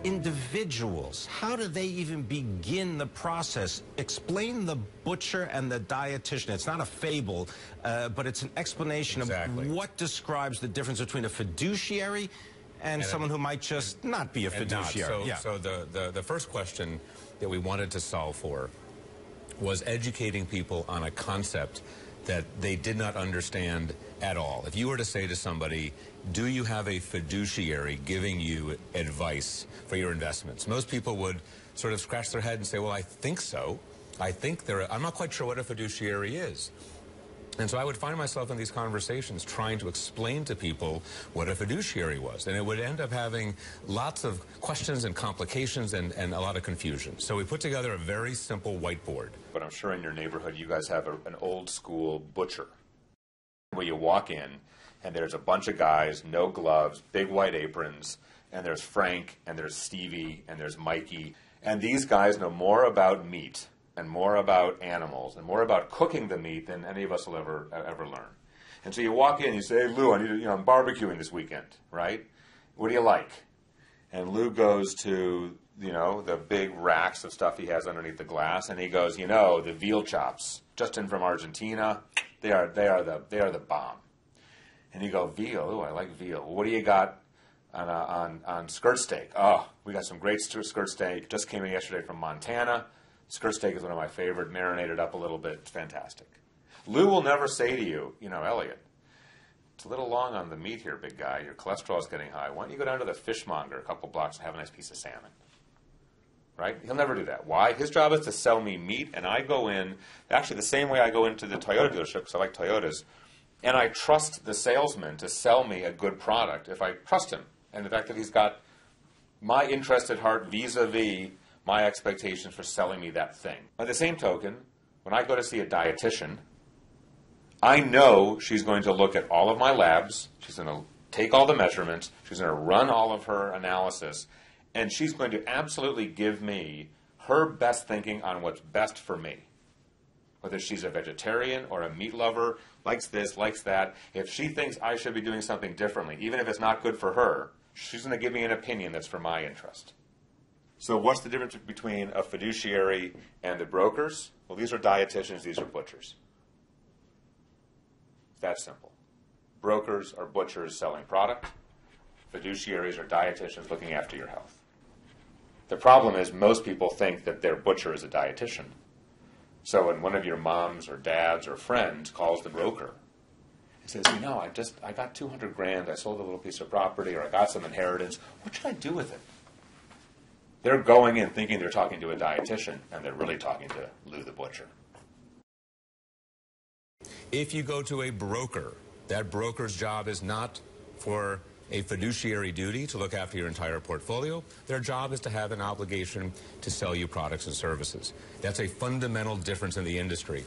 individuals, how do they even begin the process? Explain the butcher and the dietitian. It's not a fable, but it's an explanation of what describes the difference between a fiduciary and someone who might just not be a fiduciary. So the first question that we wanted to solve for was educating people on a concept that they did not understand at all. If you were to say to somebody, do you have a fiduciary giving you advice for your investments? Most people would sort of scratch their head and say, well, I think so. I'm not quite sure what a fiduciary is. And so I would find myself in these conversations trying to explain to people what a fiduciary was. And it would end up having lots of questions and complications and a lot of confusion. So we put together a very simple whiteboard. But I'm sure in your neighborhood you guys have an old school butcher where you walk in and there's a bunch of guys, no gloves, big white aprons, and there's Frank and there's Stevie and there's Mikey. And these guys know more about meat and more about animals and more about cooking the meat than any of us will ever learn. And so you walk in and you say, hey, Lou, I'm barbecuing this weekend, right? What do you like? And Lou goes to, the big racks of stuff he has underneath the glass, and he goes, the veal chops, just in from Argentina, they are the bomb. And you go, veal, ooh, I like veal. Well, what do you got on skirt steak? Oh, we got some great skirt steak, just came in yesterday from Montana. Skirt steak is one of my favorite, marinated up a little bit. It's fantastic. Lou will never say to you, Elliot, it's a little long on the meat here, big guy. Your cholesterol is getting high. Why don't you go down to the fishmonger a couple blocks and have a nice piece of salmon? Right? He'll never do that. Why? His job is to sell me meat, and I go in, actually the same way I go into the Toyota dealership, because I like Toyotas, and I trust the salesman to sell me a good product if I trust him. And the fact that he's got my interest at heart vis-a-vis my expectations for selling me that thing. By the same token, when I go to see a dietitian, I know she's going to look at all of my labs, she's going to take all the measurements, she's going to run all of her analysis, and she's going to absolutely give me her best thinking on what's best for me. Whether she's a vegetarian or a meat lover, likes this, likes that, if she thinks I should be doing something differently, even if it's not good for her, she's going to give me an opinion that's for my interest. So what's the difference between a fiduciary and the brokers? Well, these are dietitians, these are butchers. It's that simple. Brokers are butchers selling product. Fiduciaries are dietitians looking after your health. The problem is most people think that their butcher is a dietitian. So when one of your moms or dads or friends calls the broker and says, I got 200 grand, I sold a little piece of property, or I got some inheritance, what should I do with it? They're going in thinking they're talking to a dietitian, and they're really talking to Lou the butcher. If you go to a broker, that broker's job is not for a fiduciary duty to look after your entire portfolio. Their job is to have an obligation to sell you products and services. That's a fundamental difference in the industry.